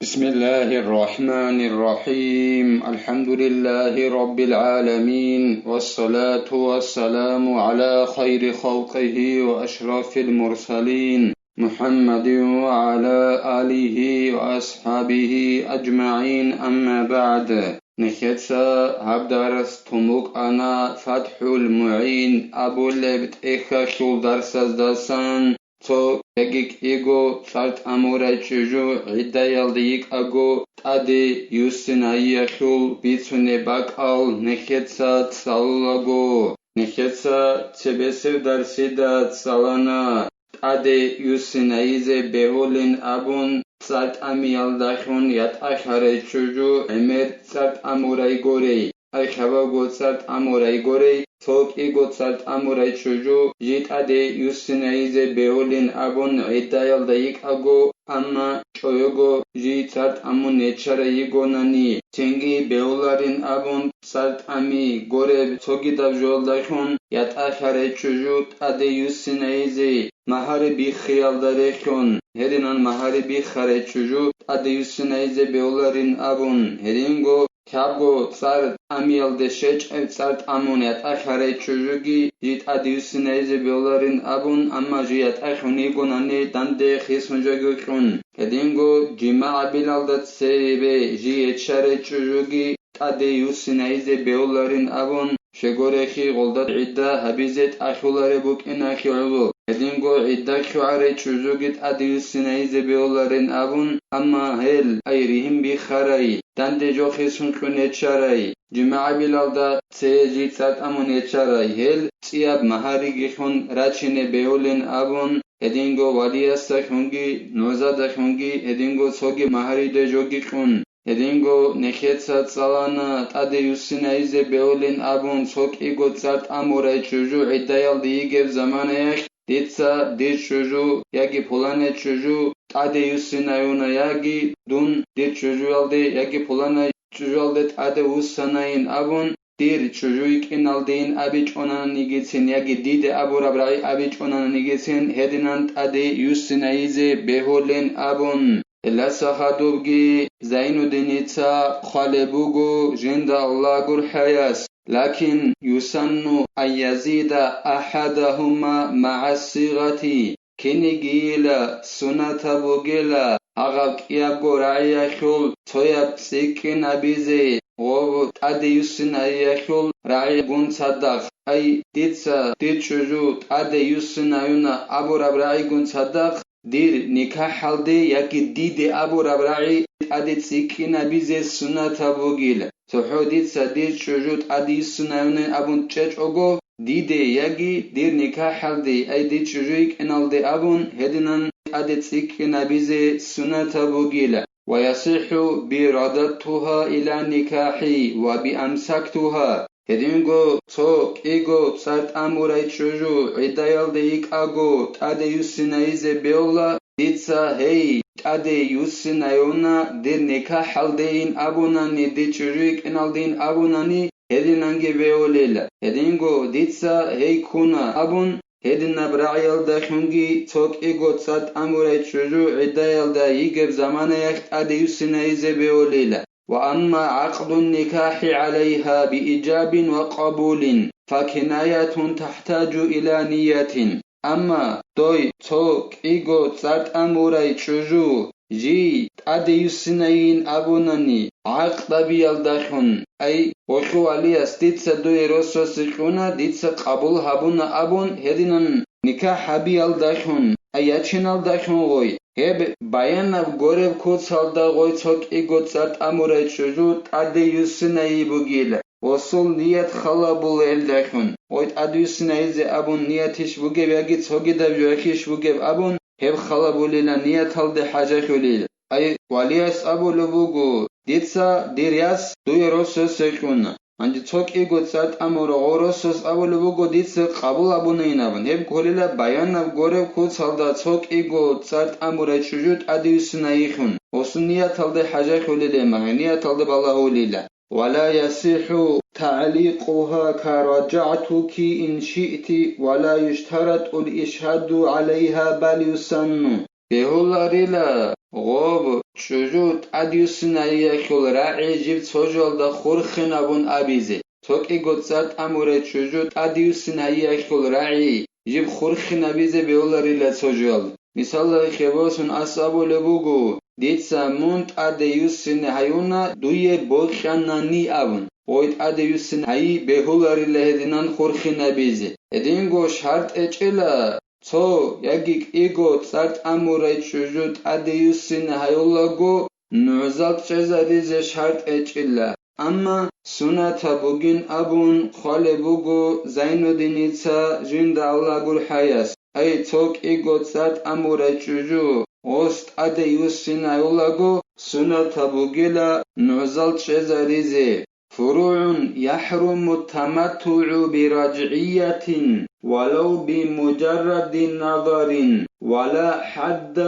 بسم الله الرحمن الرحيم الحمد لله رب العالمين والصلاة والسلام على خير خلقه وأشرف المرسلين محمد وعلى آله وأصحابه أجمعين أما بعد نخيتسا هبدارس تموك أنا فتح المعين أبو لبت إخا شول درس داسان تو يجيك إيجو صارت أمورا تشجو عدا يلديك أجو تادي يوسنا يخول بيتسوني باكال نخيتسا تسالوغو نخيتسا تبسر درسيدا تسالانا تادي يوسنا يزي بهولين أبون صارت أمي يلدخون يت أخاري تشجو عمر صارت أمورا يغوري أخوا غوصارت أمورا يغوري توك إيغوتسالت أموراي تشوجو جيت أدي يوسينايزي بيولين أبون عدايل دايك أغو أما چويوغو جيت سالت أمون نيتشارا يغوناني تنگي بيولارين أبون سالت أمي غوري توغي داب جول دايخون يات آخاري تشوجو أدي يوسينايزي مهاري بي خيال داريخون هرينان مهاري بي خاري تشوجو أدي يوسينايزي بيولارين أبون هرينغو كابو صار أميال دشج صارت أمونيات أخرى تشوجي جيت أديوسنايز بيولارين أبون أما جيت أخوني قناني داندي خيسون جاكون كدينغو جماعة بلالدت سيبي جيت شاري تشوجي أديوسنايز بيولارين أبون شغورخي غلدت عدة هبيزت أخولاري بوك إن أخيولو كدينغو عدة شعري تشوجيت أديوسنايز بيولارين أبون أما هل أيريهم بخراي داندي جو خيسون كونيتشاراي جماعة بلالدا تسيجي تسات أمونيتشاراي هل تياب مهاري جيخون راتشيني بيولين أبون هدينغو ودياستا خونجي نوزادا خونجي هدينغو سوغي مهاري دي جوغي خون هدينغو نخيتسا تسالانا تادي يوسينايزي بيولين أبون سوك إيغو تسات أموراي چوجو عدايال ديگيب زمانيخ ديتسا ديت چوجو ياگي پولاني چوجو تادي يوسينايونا ياگي دون ديت چوجو يالدي ياگي پولاني چوجو يالدي تادي وساناين أبون دير چوجويك إنالدين أبيچ أونان نيگيتسين ياگي ديدي أبو ربرعي أبيچ أونان نيگيتسين هدينان تادي يوسينايزي بيولين أبون لسا خدوبجي زينو دينيتسا خالبوغو جند الله غور حياس لكن يسن أن يزيد أحدهما مع الصيغة كنيجيلا سنة بوغيلا أغاق يابغو رعي خول تويب سيكين أبيزي و تادي يسن أي خول رعي غون صدق أي ديتسا ديت شجو تادي يسن أيونا أبو رب رعي غون صدق دير نكاح حلدي يكي ديدي أبو ربرعي أدي سيكينا بيزي سنة تبوغيل تحوديت سديد شجود أدي سنة أبون تشج أغو ديدي يكي دير نكاح حلدي أي ديد شجويك إنالدي أبون هدنان أدي سيكينا بيزي سنة تبوغيل ويصح برددتها إلى نكاحي وبأمسكتها هدينغو توك إيغو صارت أموراي تشوجو عدايال ديك أغو تادي يوسينايزي بيولا ديتسا هي تادي يوسينايونا دير نكاح حالدين أبوناني دي تشوجوك إنالدين أبوناني هدينانجي بيوليلا هدينغو ديتسا هي كونا أبون هدينا براعيال دا خونجي توك إيغو صارت أموراي تشوجو عدايال دا يجب زمان يخت تادي يوسينايزي بيوليلا وأما عقد النكاح عليها بإيجاب وقبول فكناية تحتاج إلى نية أما دوي توك إيغو تسات أموراي تشوجو جي تادي يسنين أبوناني عقد بيالدخون أي وخو علياس ديتسا دوي روسو سيكونا ديتسا قبول هابونا أبون هدينان نكاح بيالدخون أياتشنال دخون غوي هب بايانا غورب كوتسالدا غوي توك إيغو تسات أموراي تشوجو تادي يسنين بوغيلا وصول نيت خلابول الدخون ويت أدو يسنين أبون نيتش بوغيب ياگي توغي دب جوكيش بوغيب أبون هب خلابوليلا نيت هلد حاجة خليل أي والياس أبو لبوغو ديتسا ديرياس دوي روسو سيكونا عندي توك إيغو تسات أمورا غوروسوس أبو لبوغو ديتسا قبول أبونين أبون هب كوليلا بايانا غورب كوتسالدا توك إيغو تسات أمورا تشوجوت أدو يسنين وصول نيت هلد حاجة خليل ما نيت هلد بالله ليلا ولا يصح تعليقها كرجعتك إن شئت ولا يشترط الإشهاد عليها بل يسن بهولاريلا غوب شجوت أديوسنايا خل راعي جيب سوجل دا خورخنا بون أبيزي توكي قدسات أمورت شجوت أديوسنايا خل راعي جيب خورخنا بيزي بيولاري لا سوجل مثال خبوسن أصابو لبوغو ديتسا مونت أديوسن هايونا دوية بوخاناني أبن ويت أديوسن هاي بيولاري لهدنان خورخنا بيزي ედინგო შარტ ეჭელა ცო იაგიკ იგო წარტ ამურაი ჩუჟუტ ადიუსინ ჰაიოლაგო ნუზალ წეზადიზე შარტ ეჭელა ამა სუნათა ბუგინ აბუნ ხვალე ბუგო ზაინოდინიცა ჟინდა ალაგურ ჰაიას აი ცოკ იგო წარტ ამურაი ჩუჟუ ოსტ ადიუსინ ჰაიოლაგო სუნათა ბუგილა ნუზალ წეზადიზე فروع يحرم التمتع برجعية ولو بمجرد نظر ولا حد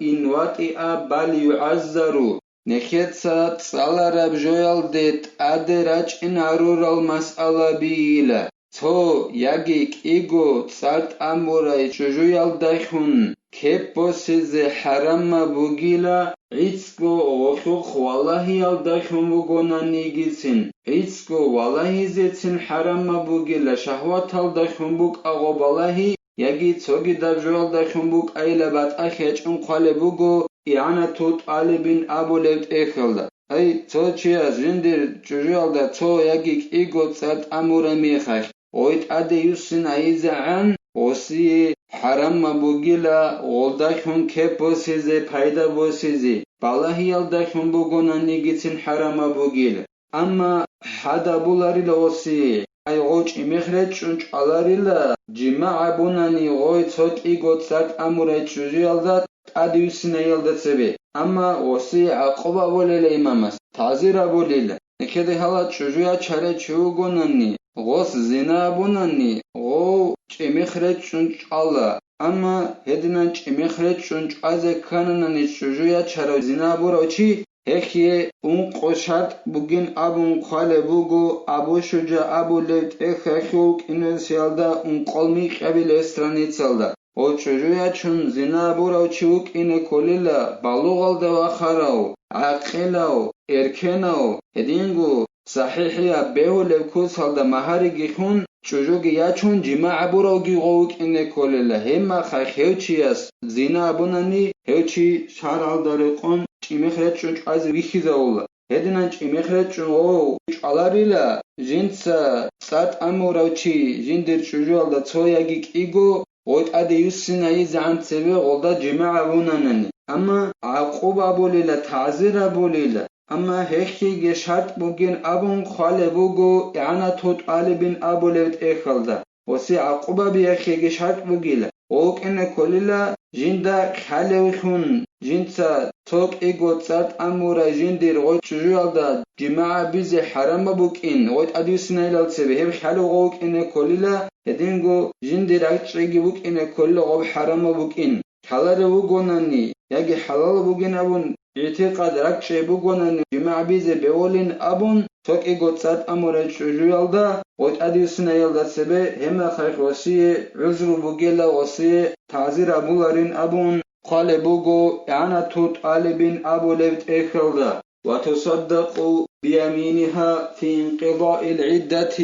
إن وطئ بل يعذر نخيتسا تسالرب جويل ديت أدراج إن عرور المسألة بيلا تو يجيك إيغو تسالت أموراي جويل دايخون كيبوسيز حرم بوغيلا عيسكو وخوخ والله يالدايخون بوغونا نيجيسين عيسكو والله زيتين حرم بوغيلا شهوات الدايخون بوغ أغو بالله يجي توغي دابجوال دايخون بوغ أيلا بات أخيج انقال بوغو إعانا توت آلبين أبو لبت إخلدا أي تو چياز جندر جويل دا تو يجيك إيغو تسالت أمورا ميخاش ويت أدي يوسين عيزعان وسي حرام بوغيلا غولداخون كيبوسيزي بايدا بوسيزي بالاهيال داخون بوغونا نيجيتين حرام بوغيلا أما حدا بولاريلا وسي أي غوش إمخرج شنش علاريلا جماعة بوناني غوي توك إيغو تساك أموري تشوجيال دات أديوسين يالدات سبي أما وسي عقوبة بوليلا إمامس تعزيرا بوليلا نكده هلا تشوجيا چاره چوغوناني غوس زنا بوناني غو چمخرج شنش على أما هدنا چمخرج شنش أزي كانناني تشوجيا چاره زنا بوروچي هخيه اون قشات بوگین ابون خاله بوگو ابو شجا ابو لفت اخخوک اینسیالدا اون قلمی قبیل استرانیتسالدا او چجویا چون زنا بوراو چوک اینه کلیلا بالوغالدا و خراو عقلاو ارکناو هدینگو صحیحیا بهو لفکوس هالدا مهاری گیخون چجوگی یا چون جماع بوراو گیغوک اینه کلیلا هما خیخیو چیاس زنا ابونانی هیوچی شهر هالداره قون چیمخرج چون از ویخیزاولا هدنان چیمخرج چون او چالاریلا جنسا سات اموراوچی جندر چجوال دا تویاگیک ایگو غوت اده یوسینایی زعن سبه غلدا جماع بونانانی اما عقوبه بولیلا تعذیر بولیلا اما هخیگه شرط بوگین ابون خاله بوگو اعانا توت آلبین ابو لبت ایخالدا وسی عقوبه بیخیگه شرط بوگیلا اوک اینه کلیلا جندا خالوخون جنسا توك إيغو تسات أمورا جندير غوت شجوالدا جماعة بيزي حرام بوكين غوت أديو سنايلال سبه هب خالو غوك إنه كللا هدينغو جندير عيشيغي بوك إنه كل غوب حرام بوكين حلال بوغوناني ياجي حلال بوغين أبون اعتقاد ركشي بوغوناني جماعة بيزي بيولين أبون توك إيغو تسات أمورا شجوالدا غوت أديو سنايلال سبه هما خيخ وسيه عذر بوغيلا وسيه تعزير أبولارين أبون قال بوغو انا توت آلبين أبو لبت إخلدا وتصدق بيمينها في انقضاء العدة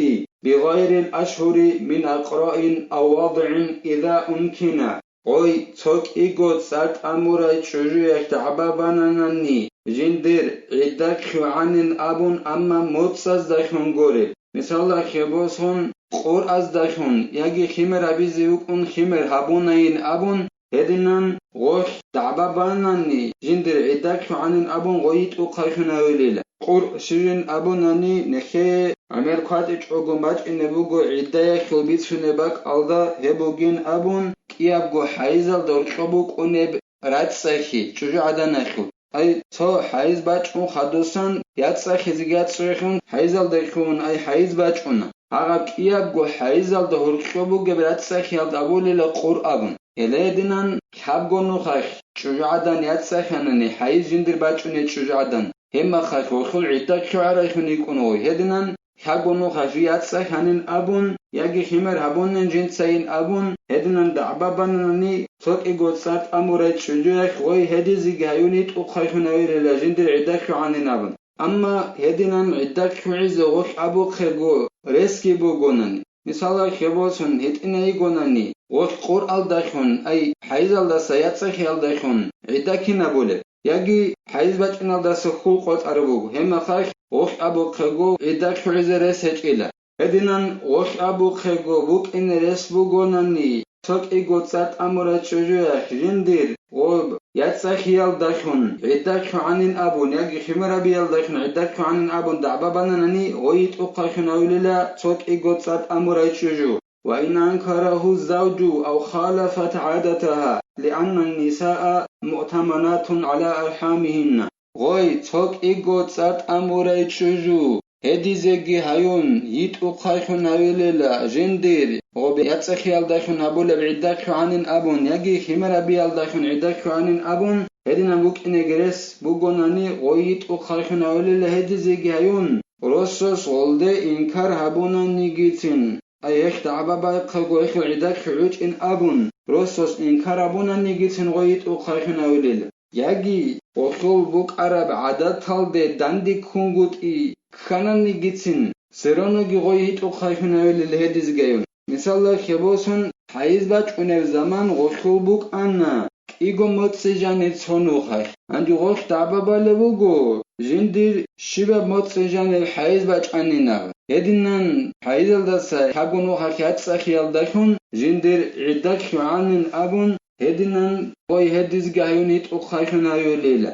بغير الأشهر من أقراء أو وضع إذا أمكن غوي توك إيغو تسات أموراي تشجو يختعبابانانني جندر عدك خوانين أبون أما موتساز داخون غوري مثال خبوسون قور از داخون ياگي خمر أبيزي وكون خمر هابونين أبون هدنان غوش دعباباناني جندر عدك خوانين أبون غويت وقايخنا وليلا قور شجن أبوناني نخي عمر قاتش عقوم باج إن بوغو عدايا خلبيت شنباك ألدا هبوغين أبون كيابغو حايزال دورخبوك ونب رات ساخي چوجو عدان أخو أي تو حايز باج ون خدوسان يات ساخي زيگات سوخون حايزال دخون أي حايز باج ونا هغا كيابغو حايزال دورخبوك برات ساخي ألدا أبوليلا قور أبون إليدنان كابغو نخاخ چوجو عدان يات ساخاناني حايز جندر باج ونيت چوجو عدان هما خاخ وخل عدك شعراخون يكونوي هدنان حقونو خشيات سخنن أبون يجي خمر هبونن جنسين أبون هدنن دعبابنني صوت إيجوتسات أمورات شجوع خوي هدي زيجايونيت أخيخنا وير لجندر عدك عنن أبون أما هدنن عدك عز وخ أبو خرجو ريسكي بوجونن مثلا خبوسن هتناي جونني وخ قرآن دخون أي حيز الله سياتسخ يالدخون عدك نبوله يجي حيز بچنال داس خلقات أربو هم خاخ وخ أبو خرجو عدك عز رسج إله هدنن وخ أبو خرجو بوك إن رس بوجونني صوت إيجوتسات أمورات شجوع جندر وب ياتسخ يالدخون عدك عنن أبون يجي خمر بيالدخون عدك عنن أبون دعبابنني ويت أقاخنا وللا صوت إيجوتسات أمورات شجوع وإن أنكره الزوج أو خالفت عادتها لأن النساء مؤتمنات على أرحامهن غوي توك إيغوتسات أموريت شجو هدي زيجي هايون يت أقايخون هايللا جندير غوبي يتسخيال دايخون هبول بعداك عنين أبون يجي خمر بيال دايخون عداك عنين أبون هدينا بوك إنجرس بوغوناني غوي يت أقايخون هايللا هدي زيجي هايون روسوس غولدي إنكار هبونا نيجيتين أيخ دعبابا قلقو إخو عداك حلوش إن أبون روسوس إنكار هبونا نيجيتين غوي يت أقايخون هايللا يجي وخول بوك عرب عادات تالده داندي كونغوت إي خاناني جيتسين سيرونوغي غويت أخايفنا للهدز جايون مثلا خبوسون حيز باج ونف زمان غوخول بوك أنا إيغو موتسجاني تسونو خايف عندي غوخ دعبابا لبوغو جندير شباب موتسجاني الحيز باج أنينا هدنان حيز الدسا حقونو خاكيات ساخيال داخون جندير عداك شعانين أبون هدنان غوي هدز جايونيت أخايفنا يوليلا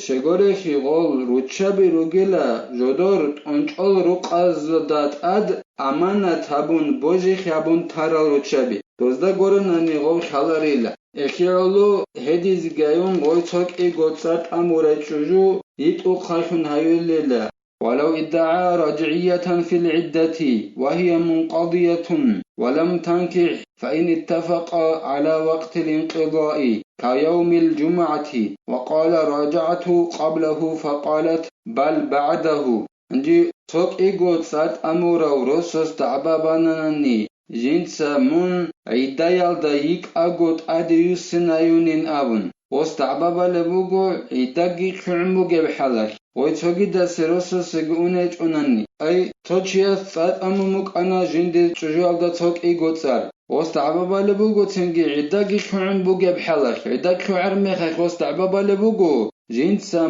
شگوره خیغول روچابی روگیلا جدور انچال رو قازداد اد امانت هبون بوجی خیابون تارال روچابی دوزده گوره نانیغول خالاریلا اخیالو هدیز گایون غوی چوک ای گوتسات اموره چوجو ایت او خایفون هایولیلا ولو ادعى رجعية في العدة وهي منقضية ولم تنكح فإن اتفق على وقت الانقضاء كيوم الجمعة وقال راجعت قبله فقالت بل بعده انجي توك ايغوت سات امورا وروسوس تعباباناني جنسا من عدايال دايك اغوت اديوس سنايونين ابن وستعبابا لبوغو عداقي خعمو جبحالك ويتوغي دا سيروسو سيغونيج اوناني اي توچيا سات اموموك انا جندي چجوال دا توك ايغوت سار وستعبابا لبوغو تنجي عداقي خعم بوغي بحالك عداقي خعرمي خيخ وستعبابا لبوغو جنسا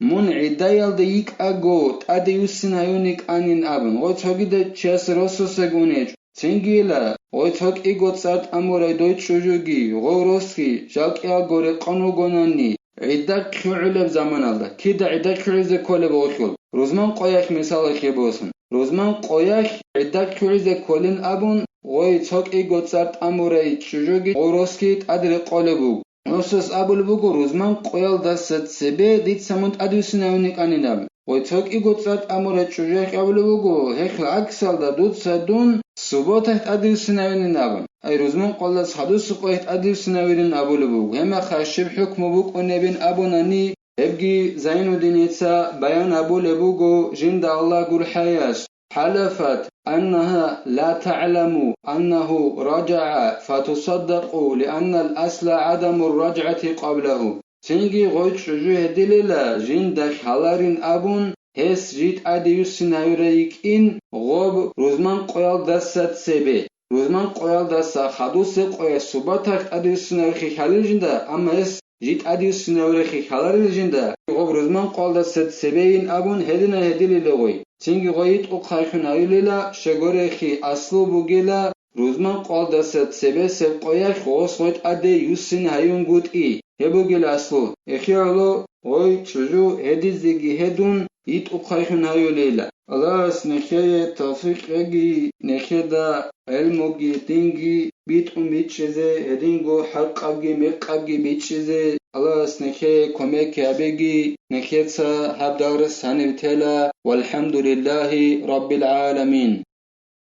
من عدايال دايك اغوت اديوس سنايونيك انين ابن ويتوغي دا چيا سيروسو سيغونيج تنجيلا ويتوك ايغوت سات اموراي دويت شجوغي غوروسكي جاكيا غوري قانو غوناني عدك خعلب زمان الله كده عدك خعز كل بوخول روزمان قايخ مثال خيبوسن روزمان قايخ عدك خعز كلن ابون ويتوك ايغوت سات اموراي شجوغي غوروسكي تادر قالبو نصص ابول بوغو روزمان قايل دست سبه ديت سمونت ادوسناونيك انينام ويتوك ايغوت سات اموراي شجوغي ابول بوغو هيخل اكسل دا دوت سدون سبوتت ادوسناونين ابون اي روزمان قالس حدوس قايت ادوسناونين ابول بوغو هما خاشب حكم بوك ونبين ابوناني ابجي زين الدين بيان ابول بوغو جند الله قول حياس حلفت أنها لا تعلم أنه رجع فتصدق لأن الأصل عدم الرجعة قبله تنجي غويت شجوه دليلا جندك حلارين أبون هس جيت أديوس سنايريك إن غوب روزمان قيال دست سبه روزمان قيال دست خدوس قيال سباتك أديوس سنايريك حلال جندا أما هس جيت أديوس سنايريك حلال جندا غوب روزمان قيال دست سبين أبون هدنا هدلي لغوي تنگی غایت او خایخون هایلیلا شگوره خی اصلو بوگیلا روزمان قال دست سبه سب قایخ خوص غایت اده یوسین هایون گود ای هبوگیل اصلو اخیالو غای چجو هدیزگی هدون ایت او خایخون هایلیلا الله اس نخیه توفیق اگی نخیه دا علموگی دینگی بیت بیت چیزه هدینگو حق اگی مق اگی بیت چیزه الله اس نخیه کمک ابگی نخیه تا هب دارس هنو تلا والحمد لله رب العالمين